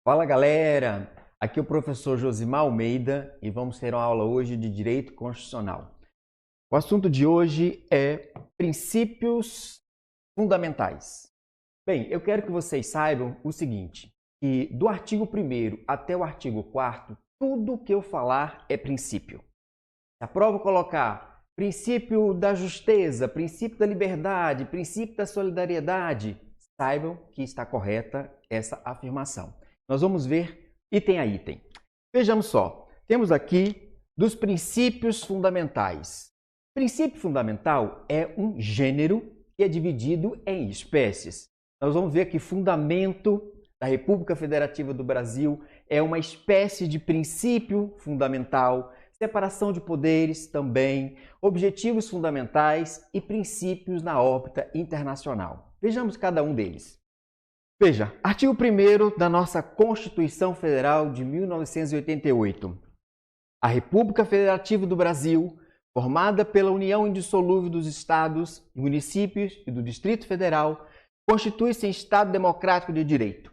Fala galera, aqui é o professor Josimar Almeida e vamos ter uma aula hoje de Direito Constitucional. O assunto de hoje é princípios fundamentais. Bem, eu quero que vocês saibam o seguinte, que do artigo 1º até o artigo 4º, tudo que eu falar é princípio. Se a prova colocar princípio da justeza, princípio da liberdade, princípio da solidariedade, saibam que está correta essa afirmação. Nós vamos ver item a item. Vejamos só, temos aqui dos princípios fundamentais. Princípio fundamental é um gênero que é dividido em espécies. Nós vamos ver que fundamento da República Federativa do Brasil é uma espécie de princípio fundamental, separação de poderes também, objetivos fundamentais e princípios na órbita internacional. Vejamos cada um deles. Veja, artigo 1º da nossa Constituição Federal de 1988. A República Federativa do Brasil, formada pela união indissolúvel dos estados, municípios e do Distrito Federal, constitui-se em Estado democrático de direito.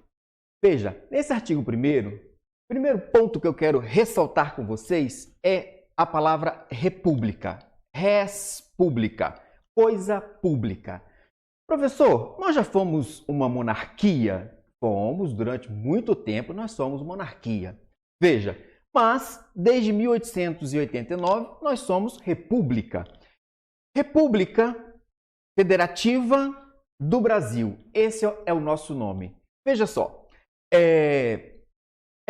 Veja, nesse artigo 1º, o primeiro ponto que eu quero ressaltar com vocês é a palavra república. Res pública, coisa pública. Professor, nós já fomos uma monarquia? Fomos, durante muito tempo nós somos monarquia. Veja, mas desde 1889 nós somos república. República Federativa do Brasil, esse é o nosso nome. Veja só, é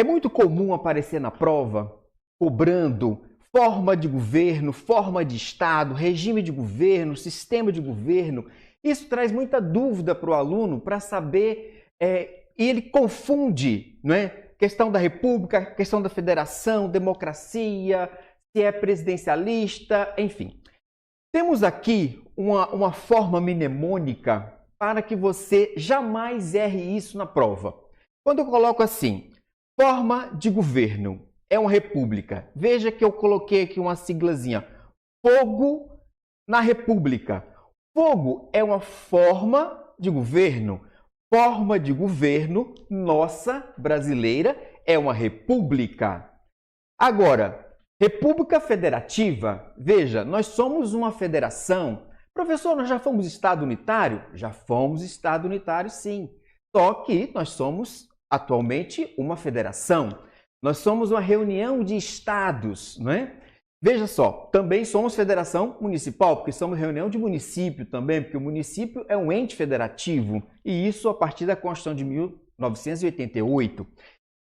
muito comum aparecer na prova cobrando forma de governo, forma de Estado, regime de governo, sistema de governo. Isso traz muita dúvida para o aluno para saber, e ele confunde, não é? Questão da república, questão da federação, democracia, se é presidencialista, enfim. Temos aqui uma forma mnemônica para que você jamais erre isso na prova. Quando eu coloco assim, forma de governo, é uma república. Veja que eu coloquei aqui uma siglazinha, fogo na república. Fogo é uma forma de governo. Forma de governo nossa, brasileira, é uma república. Agora, República Federativa, veja, nós somos uma federação. Professor, nós já fomos Estado unitário? Já fomos Estado unitário, sim. Só que nós somos atualmente uma federação. Nós somos uma reunião de estados, não é? Veja só, também somos federação municipal, porque somos reunião de município também, porque o município é um ente federativo, e isso a partir da Constituição de 1988.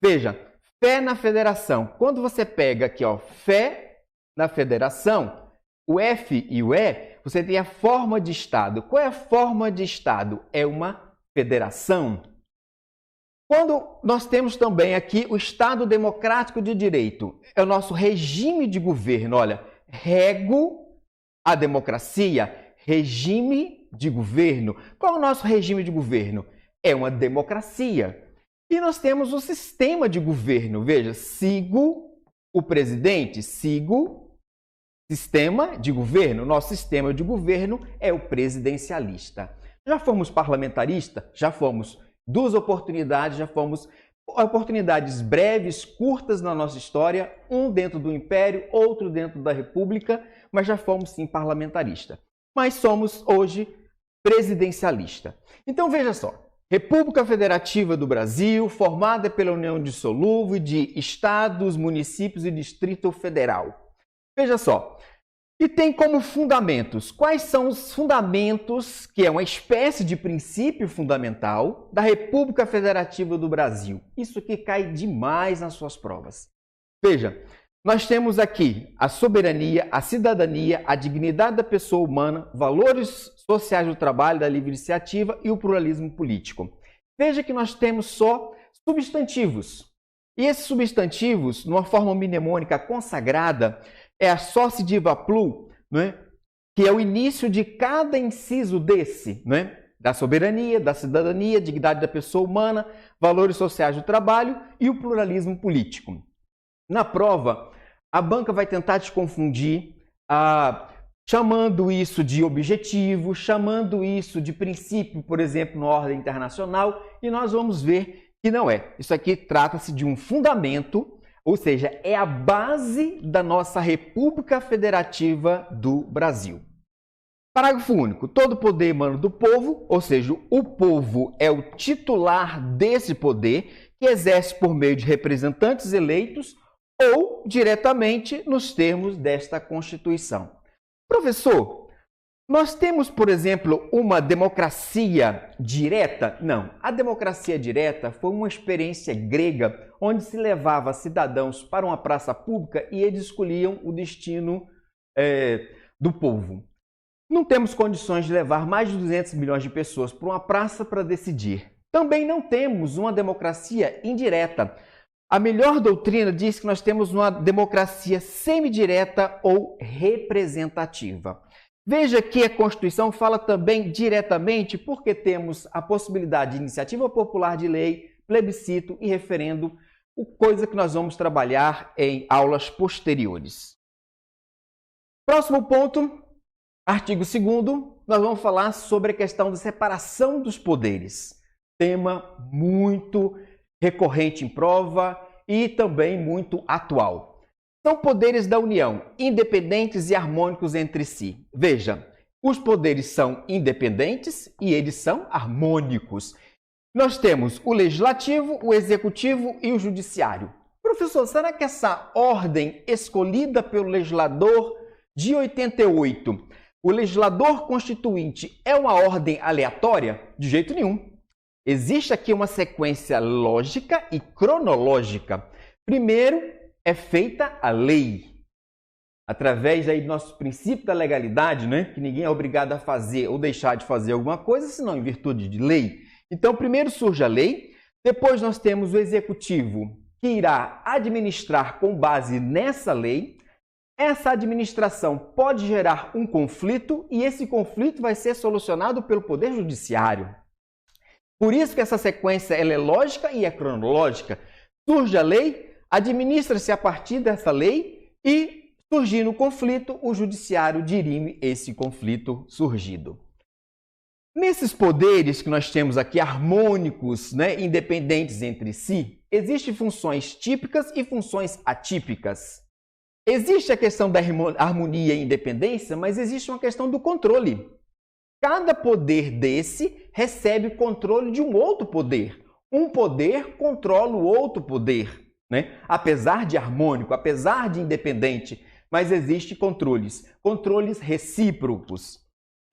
Veja, fé na federação. Quando você pega aqui, ó, fé na federação, o F e o E, você tem a forma de Estado. Qual é a forma de Estado? É uma federação. Quando nós temos também aqui o Estado Democrático de Direito, é o nosso regime de governo. Olha, rego a democracia, regime de governo. Qual é o nosso regime de governo? É uma democracia. E nós temos o sistema de governo. Veja, sigo o presidente, sigo sistema de governo. Nosso sistema de governo é o presidencialista. Já fomos parlamentarista? Já fomos. Duas oportunidades, já fomos oportunidades breves, curtas na nossa história, um dentro do Império, outro dentro da República, mas já fomos sim parlamentarista. Mas somos hoje presidencialista. Então veja só, República Federativa do Brasil, formada pela união indissolúvel de estados, municípios e Distrito Federal. Veja só, e tem como fundamentos. Quais são os fundamentos, que é uma espécie de princípio fundamental da República Federativa do Brasil? Isso aqui cai demais nas suas provas. Veja, nós temos aqui a soberania, a cidadania, a dignidade da pessoa humana, valores sociais do trabalho, da livre iniciativa e o pluralismo político. Veja que nós temos só substantivos. E esses substantivos, numa forma mnemônica consagrada, é a sociediva plu, né? Que é o início de cada inciso desse, né? Da soberania, da cidadania, dignidade da pessoa humana, valores sociais do trabalho e o pluralismo político. Na prova, a banca vai tentar te confundir, chamando isso de objetivo, chamando isso de princípio, por exemplo, na ordem internacional, e nós vamos ver que não é. Isso aqui trata-se de um fundamento, ou seja, é a base da nossa República Federativa do Brasil. Parágrafo único. Todo poder emana do povo, ou seja, o povo é o titular desse poder, que exerce por meio de representantes eleitos ou diretamente nos termos desta Constituição. Professor, nós temos, por exemplo, uma democracia direta? Não. A democracia direta foi uma experiência grega onde se levava cidadãos para uma praça pública e eles escolhiam o destino do povo. Não temos condições de levar mais de 200 milhões de pessoas para uma praça para decidir. Também não temos uma democracia indireta. A melhor doutrina diz que nós temos uma democracia semidireta ou representativa. Veja que a Constituição fala também diretamente porque temos a possibilidade de iniciativa popular de lei, plebiscito e referendo, coisa que nós vamos trabalhar em aulas posteriores. Próximo ponto. Artigo 2º, nós vamos falar sobre a questão da separação dos poderes. Tema muito recorrente em prova e também muito atual. São poderes da União, independentes e harmônicos entre si. Veja, os poderes são independentes e eles são harmônicos. Nós temos o Legislativo, o Executivo e o Judiciário. Professor, será que essa ordem escolhida pelo legislador de 88, o legislador constituinte, é uma ordem aleatória? De jeito nenhum. Existe aqui uma sequência lógica e cronológica. Primeiro é feita a lei. Através aí do nosso princípio da legalidade, né? Que ninguém é obrigado a fazer ou deixar de fazer alguma coisa, senão em virtude de lei. Então, primeiro surge a lei, depois nós temos o executivo, que irá administrar com base nessa lei. Essa administração pode gerar um conflito e esse conflito vai ser solucionado pelo Poder Judiciário. Por isso que essa sequência ela é lógica e é cronológica. Surge a lei, administra-se a partir dessa lei e, surgindo o conflito, o Judiciário dirime esse conflito surgido. Nesses poderes que nós temos aqui, harmônicos, né, independentes entre si, existem funções típicas e funções atípicas. Existe a questão da harmonia e independência, mas existe uma questão do controle. Cada poder desse recebe controle de um outro poder. Um poder controla o outro poder, né? Apesar de harmônico, apesar de independente, mas existem controles recíprocos.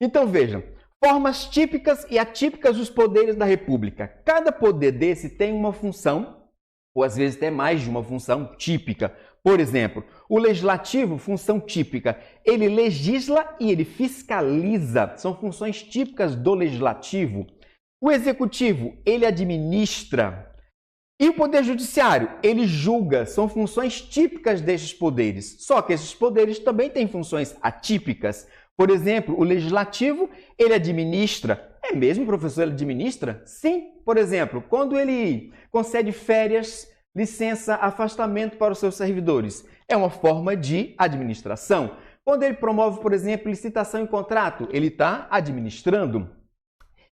Então vejam, formas típicas e atípicas dos poderes da República. Cada poder desse tem uma função, ou às vezes até mais de uma função típica. Por exemplo, o legislativo, função típica, ele legisla e ele fiscaliza. São funções típicas do legislativo. O executivo, ele administra. E o poder judiciário, ele julga. São funções típicas destes poderes. Só que esses poderes também têm funções atípicas. Por exemplo, o legislativo, ele administra. É mesmo, professor, ele administra? Sim. Por exemplo, quando ele concede férias, licença, afastamento para os seus servidores. É uma forma de administração. Quando ele promove, por exemplo, licitação e contrato, ele está administrando.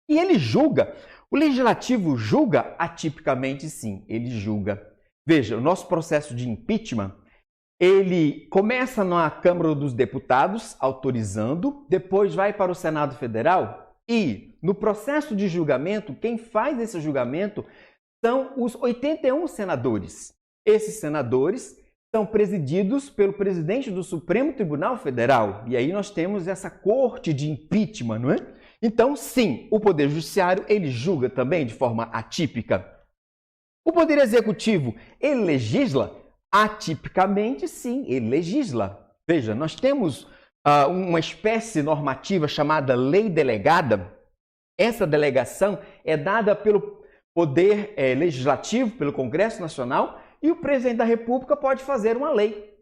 E ele julga. O legislativo julga atipicamente, sim, ele julga. Veja, o nosso processo de impeachment, ele começa na Câmara dos Deputados, autorizando, depois vai para o Senado Federal e, no processo de julgamento, quem faz esse julgamento são os 81 senadores. Esses senadores são presididos pelo presidente do Supremo Tribunal Federal. E aí nós temos essa corte de impeachment, não é? Então, sim, o Poder Judiciário, ele julga também de forma atípica. O Poder Executivo, ele legisla? Atipicamente, sim, ele legisla. Veja, nós temos uma espécie normativa chamada lei delegada. Essa delegação é dada pelo Poder Legislativo, pelo Congresso Nacional, e o Presidente da República pode fazer uma lei,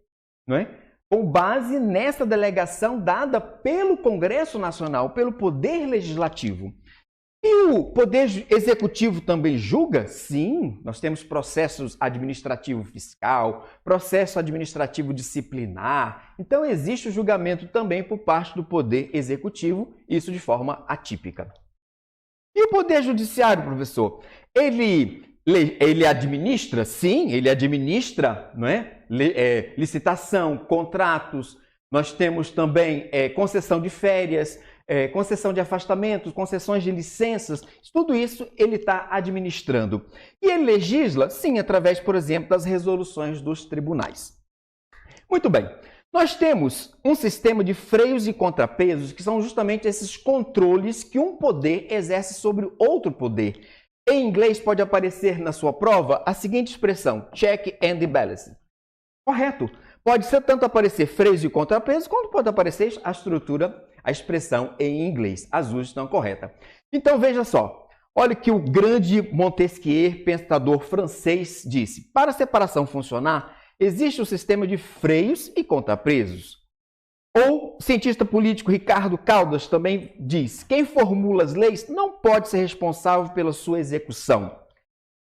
não é? Com base nessa delegação dada pelo Congresso Nacional, pelo Poder Legislativo. E o Poder Executivo também julga? Sim, nós temos processos administrativo fiscal, processo administrativo disciplinar. Então, existe o julgamento também por parte do Poder Executivo, isso de forma atípica. E o Poder Judiciário, professor? Ele Ele administra? Sim, ele administra, não é? Licitação, contratos. Nós temos também concessão de férias, concessão de afastamentos, concessões de licenças. Tudo isso ele está administrando. E ele legisla, sim, através, por exemplo, das resoluções dos tribunais. Muito bem. Nós temos um sistema de freios e contrapesos, que são justamente esses controles que um poder exerce sobre outro poder. Em inglês pode aparecer na sua prova a seguinte expressão, check and balance. Correto. Pode ser tanto aparecer freios e contrapesos, quanto pode aparecer a estrutura, a expressão em inglês. As duas estão corretas. Então veja só, olha que o grande Montesquieu, pensador francês, disse, para a separação funcionar, existe um sistema de freios e contrapesos. Ou o cientista político Ricardo Caldas também diz, quem formula as leis não pode ser responsável pela sua execução.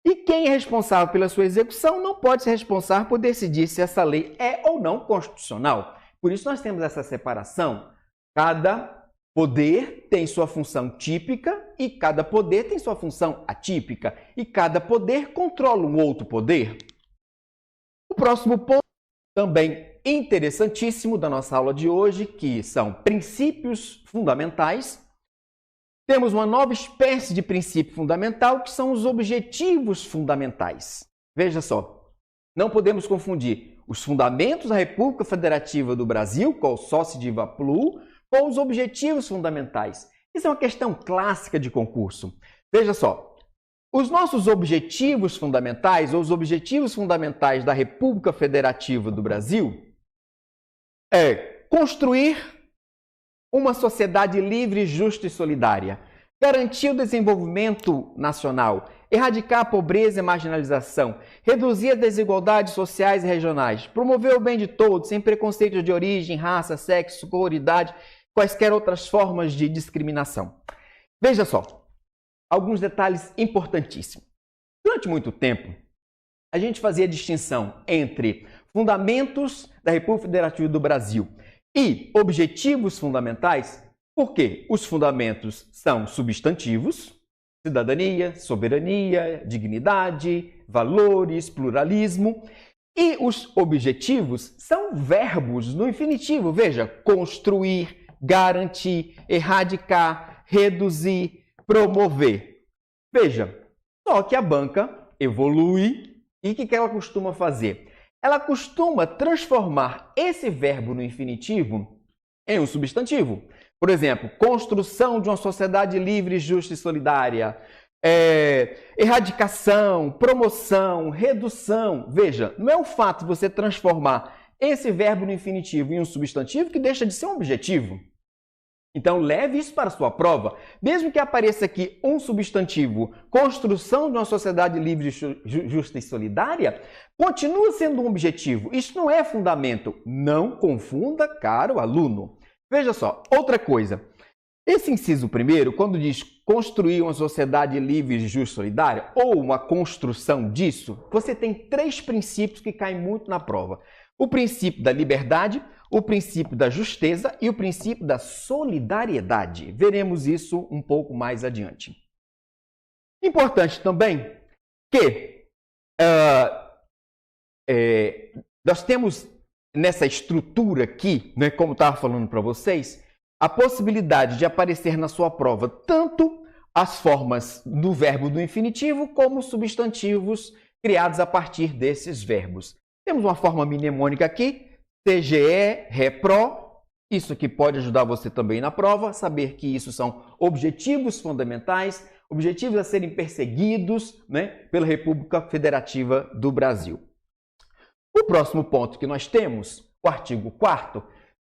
E quem é responsável pela sua execução não pode ser responsável por decidir se essa lei é ou não constitucional. Por isso nós temos essa separação. Cada poder tem sua função típica e cada poder tem sua função atípica. E cada poder controla um outro poder. O próximo ponto, também interessantíssimo da nossa aula de hoje, que são princípios fundamentais. Temos uma nova espécie de princípio fundamental, que são os objetivos fundamentais. Veja só, não podemos confundir os fundamentos da República Federativa do Brasil, com o Sócio de Vaplu, com os objetivos fundamentais. Isso é uma questão clássica de concurso. Veja só, os nossos objetivos fundamentais, ou os objetivos fundamentais da República Federativa do Brasil, é construir uma sociedade livre, justa e solidária, garantir o desenvolvimento nacional, erradicar a pobreza e marginalização, reduzir as desigualdades sociais e regionais, promover o bem de todos, sem preconceito de origem, raça, sexo, cor, idade, quaisquer outras formas de discriminação. Veja só, alguns detalhes importantíssimos. Durante muito tempo, a gente fazia distinção entre fundamentos da República Federativa do Brasil e objetivos fundamentais, porque os fundamentos são substantivos, cidadania, soberania, dignidade, valores, pluralismo, e os objetivos são verbos no infinitivo. Veja, construir, garantir, erradicar, reduzir, promover. Veja, só que a banca evolui e o que ela costuma fazer? Ela costuma transformar esse verbo no infinitivo em um substantivo. Por exemplo, construção de uma sociedade livre, justa e solidária, erradicação, promoção, redução. Veja, não é o fato de você transformar esse verbo no infinitivo em um substantivo que deixa de ser um objetivo. Então, leve isso para a sua prova. Mesmo que apareça aqui um substantivo, construção de uma sociedade livre, justa e solidária, continua sendo um objetivo. Isso não é fundamento. Não confunda, caro aluno. Veja só, outra coisa. Esse inciso primeiro, quando diz construir uma sociedade livre, justa e solidária, ou uma construção disso, você tem 3 princípios que caem muito na prova. O princípio da liberdade, o princípio da justeza e o princípio da solidariedade. Veremos isso um pouco mais adiante. Importante também que nós temos nessa estrutura aqui, né, como estava falando para vocês, a possibilidade de aparecer na sua prova tanto as formas do verbo do infinitivo como os substantivos criados a partir desses verbos. Temos uma forma mnemônica aqui, CGE, REPRO. Isso aqui pode ajudar você também na prova, saber que isso são objetivos fundamentais, objetivos a serem perseguidos, né, pela República Federativa do Brasil. O próximo ponto que nós temos, o artigo 4º,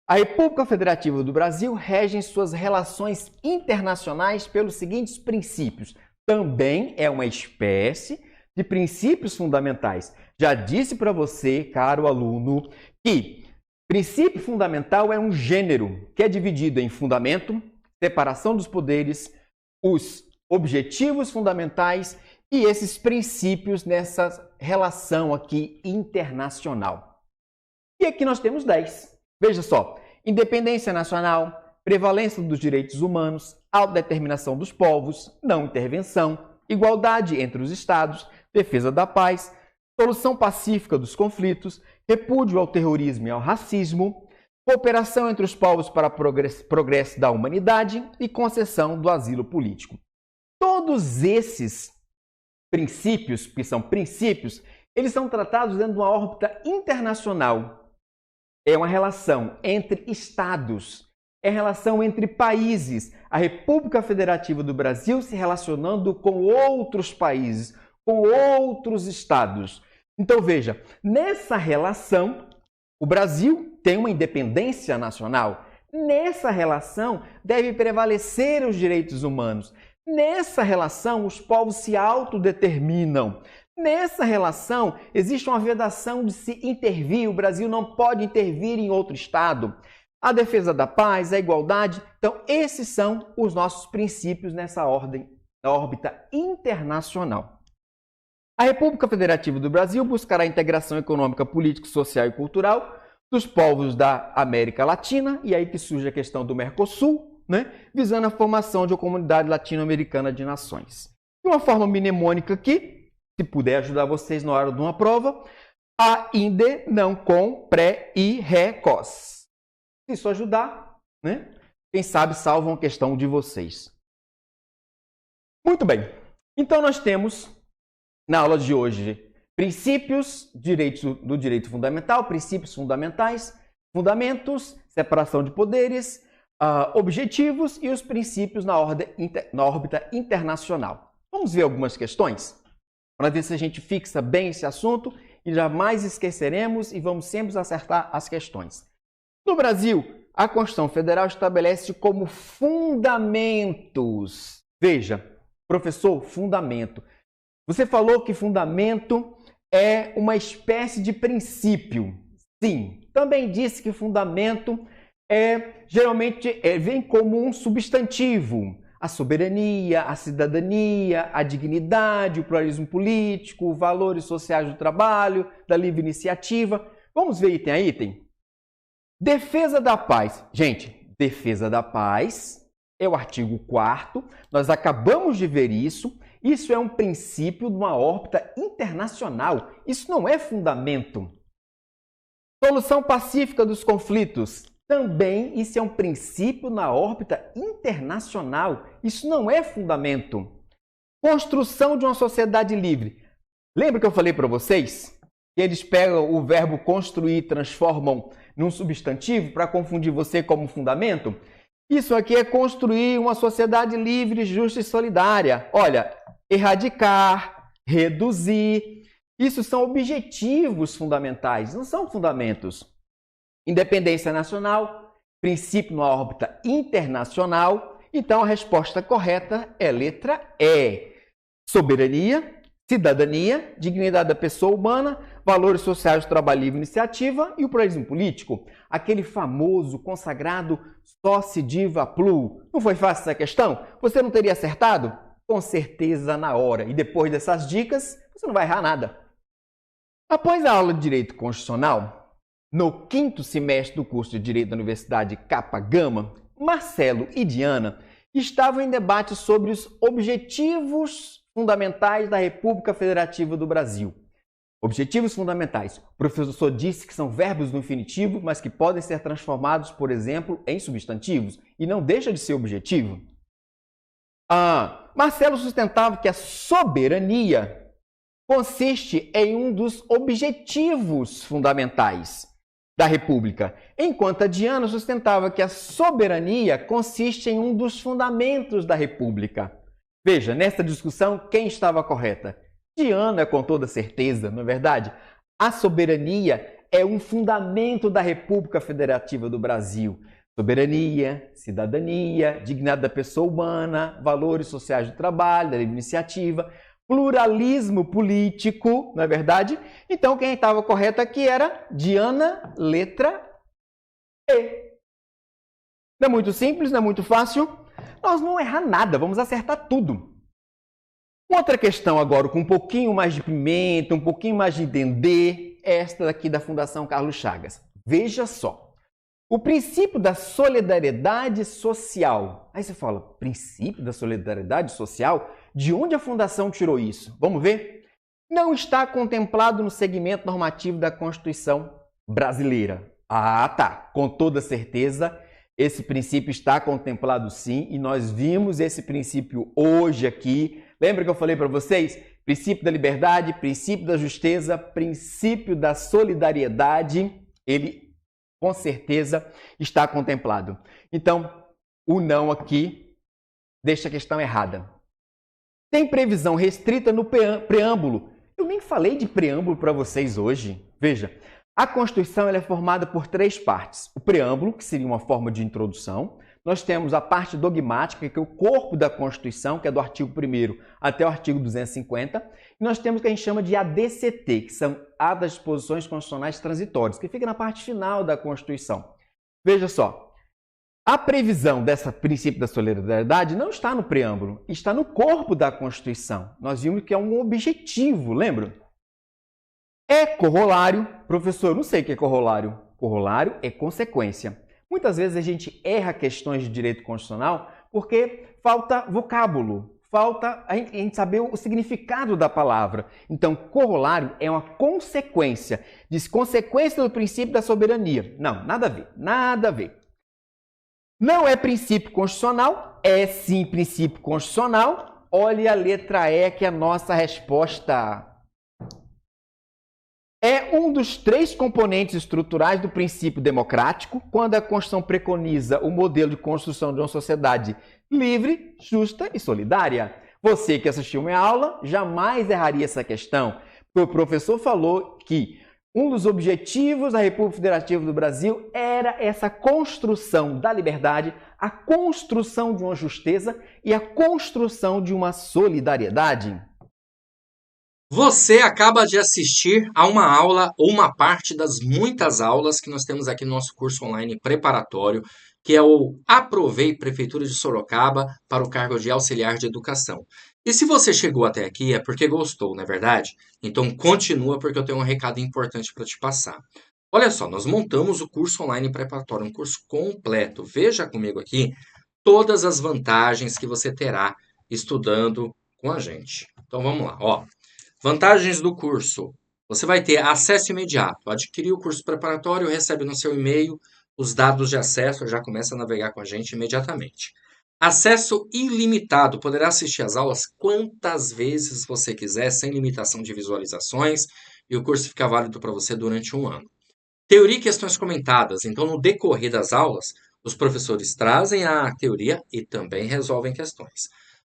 a República Federativa do Brasil rege suas relações internacionais pelos seguintes princípios. Também é uma espécie de princípios fundamentais. Já disse para você, caro aluno, que princípio fundamental é um gênero que é dividido em fundamento, separação dos poderes, os objetivos fundamentais e esses princípios nessa relação aqui internacional. E aqui nós temos 10. Veja só, independência nacional, prevalência dos direitos humanos, autodeterminação dos povos, não intervenção, igualdade entre os estados, defesa da paz, solução pacífica dos conflitos, repúdio ao terrorismo e ao racismo, cooperação entre os povos para progresso da humanidade e concessão do asilo político. Todos esses princípios, que são princípios, eles são tratados dentro de uma órbita internacional. É uma relação entre estados, é relação entre países. A República Federativa do Brasil se relacionando com outros países, com outros estados. Então, veja, nessa relação, o Brasil tem uma independência nacional. Nessa relação, deve prevalecer os direitos humanos. Nessa relação, os povos se autodeterminam. Nessa relação, existe uma vedação de se intervir. O Brasil não pode intervir em outro estado. A defesa da paz, a igualdade. Então, esses são os nossos princípios nessa ordem, na órbita internacional. A República Federativa do Brasil buscará a integração econômica, política, social e cultural dos povos da América Latina, e aí que surge a questão do Mercosul, visando a formação de uma comunidade latino-americana de nações. De uma forma mnemônica aqui, se puder ajudar vocês na hora de uma prova, a, inde, não, com, pré, e, ré, cos. Se isso ajudar, quem sabe salvam a questão de vocês. Muito bem, então nós temos na aula de hoje, princípios do direito fundamental, princípios fundamentais, fundamentos, separação de poderes, objetivos e os princípios na órbita internacional. Vamos ver algumas questões? Para ver se a gente fixa bem esse assunto e jamais esqueceremos e vamos sempre acertar as questões. No Brasil, a Constituição Federal estabelece como fundamentos. Veja, professor, fundamento. Você falou que fundamento é uma espécie de princípio. Sim, também disse que fundamento geralmente vem como um substantivo. A soberania, a cidadania, a dignidade, o pluralismo político, valores sociais do trabalho, da livre iniciativa. Vamos ver item a item? Defesa da paz. Gente, defesa da paz é o artigo 4º. Nós acabamos de ver isso. Isso é um princípio de uma órbita internacional. Isso não é fundamento. Solução pacífica dos conflitos. Também isso é um princípio na órbita internacional. Isso não é fundamento. Construção de uma sociedade livre. Lembra que eu falei para vocês que eles pegam o verbo construir e transformam num substantivo para confundir você como fundamento? Isso aqui é construir uma sociedade livre, justa e solidária. Olha, erradicar, reduzir. Isso são objetivos fundamentais, não são fundamentos. Independência nacional, princípio na órbita internacional. Então, a resposta correta é letra E. Soberania, cidadania, dignidade da pessoa humana, valores sociais do trabalho livre e iniciativa e o pluralismo político. Aquele famoso, consagrado Soci Diva Plu. Não foi fácil essa questão? Você não teria acertado? Com certeza na hora. E depois dessas dicas, você não vai errar nada. Após a aula de Direito Constitucional, no 5º semestre do curso de Direito da Universidade Capa Gama, Marcelo e Diana estavam em debate sobre os objetivos fundamentais da República Federativa do Brasil. Objetivos fundamentais. O professor disse que são verbos no infinitivo, mas que podem ser transformados, por exemplo, em substantivos, e não deixa de ser objetivo. Marcelo sustentava que a soberania consiste em um dos objetivos fundamentais da República, enquanto a Diana sustentava que a soberania consiste em um dos fundamentos da República. Veja, nesta discussão, quem estava correta? Diana, com toda certeza, não é verdade? A soberania é um fundamento da República Federativa do Brasil. Soberania, cidadania, dignidade da pessoa humana, valores sociais do trabalho, da livre iniciativa, pluralismo político, não é verdade? Então, quem estava correto aqui era Diana, letra E. Não é muito simples, não é muito fácil. Nós não vamos errar nada, vamos acertar tudo. Outra questão agora, com um pouquinho mais de pimenta, um pouquinho mais de entender, esta daqui da Fundação Carlos Chagas. Veja só, o princípio da solidariedade social. Aí você fala, princípio da solidariedade social? De onde a Fundação tirou isso? Vamos ver? não está contemplado no segmento normativo da Constituição brasileira. Ah, tá. Com toda certeza, esse princípio está contemplado sim, e nós vimos esse princípio hoje aqui. Lembra que eu falei para vocês? Princípio da liberdade, princípio da justiça, princípio da solidariedade, ele com certeza está contemplado. Então, o não aqui deixa a questão errada. Tem previsão restrita no preâmbulo. Eu nem falei de preâmbulo para vocês hoje. Veja, a Constituição ela é formada por 3 partes. O preâmbulo, que seria uma forma de introdução. Nós temos a parte dogmática, que é o corpo da Constituição, que é do artigo 1º até o artigo 250. E nós temos o que a gente chama de ADCT, que são Atos das Disposições Constitucionais Transitórias, que fica na parte final da Constituição. Veja só, a previsão desse princípio da solidariedade não está no preâmbulo, está no corpo da Constituição. Nós vimos que é um objetivo, lembra? É corolário. Professor, eu não sei o que é corolário. Corolário é consequência. Muitas vezes a gente erra questões de direito constitucional porque falta vocábulo, falta a gente saber o significado da palavra. Então, corolário é uma consequência. Diz consequência do princípio da soberania. Não, nada a ver, nada a ver. Não é princípio constitucional, é sim princípio constitucional. Olha a letra E, que é a nossa resposta. É um dos 3 componentes estruturais do princípio democrático, quando a Constituição preconiza o modelo de construção de uma sociedade livre, justa e solidária. Você que assistiu minha aula jamais erraria essa questão. O professor falou que um dos objetivos da República Federativa do Brasil era essa construção da liberdade, a construção de uma justeza e a construção de uma solidariedade. Você acaba de assistir a uma aula ou uma parte das muitas aulas que nós temos aqui no nosso curso online preparatório, que é o Aprovei Prefeitura de Sorocaba para o cargo de auxiliar de educação. E se você chegou até aqui é porque gostou, não é verdade? Então continua porque eu tenho um recado importante para te passar. Olha só, nós montamos o curso online preparatório, um curso completo. Veja comigo aqui todas as vantagens que você terá estudando com a gente. Então vamos lá, ó. Vantagens do curso. Você vai ter acesso imediato. Adquirir o curso preparatório, recebe no seu e-mail os dados de acesso, já começa a navegar com a gente imediatamente. Acesso ilimitado. Poderá assistir às aulas quantas vezes você quiser, sem limitação de visualizações, e o curso fica válido para você durante 1 ano. Teoria e questões comentadas. Então, no decorrer das aulas, os professores trazem a teoria e também resolvem questões.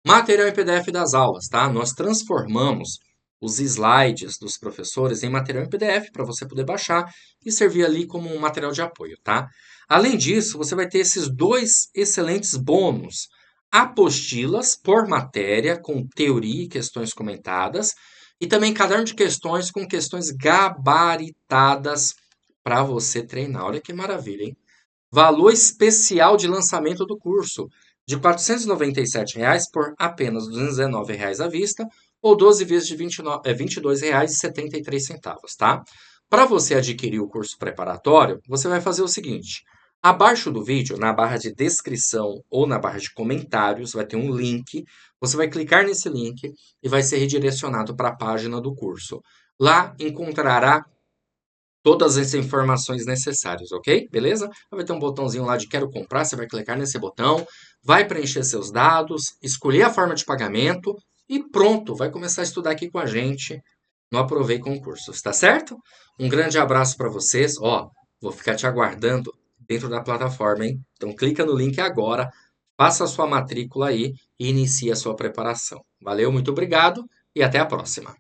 Material em PDF das aulas, tá? Nós transformamos os slides dos professores em material em PDF para você poder baixar e servir ali como um material de apoio, tá? Além disso, você vai ter esses 2 excelentes bônus. Apostilas por matéria, com teoria e questões comentadas, e também caderno de questões com questões gabaritadas para você treinar. Olha que maravilha, hein? Valor especial de lançamento do curso, de R$ 497 por apenas R$ 219 à vista, ou 12 vezes de R$ 22,73, tá? Para você adquirir o curso preparatório, você vai fazer o seguinte. Abaixo do vídeo, na barra de descrição ou na barra de comentários, vai ter um link. Você vai clicar nesse link e vai ser redirecionado para a página do curso. Lá encontrará todas as informações necessárias, ok? Beleza? Vai ter um botãozinho lá de quero comprar, você vai clicar nesse botão, vai preencher seus dados, escolher a forma de pagamento e pronto, vai começar a estudar aqui com a gente no Aprovei Concursos, tá certo? Um grande abraço para vocês, ó, vou ficar te aguardando dentro da plataforma, hein? Então clica no link agora, faça a sua matrícula aí e inicie a sua preparação. Valeu, muito obrigado e até a próxima!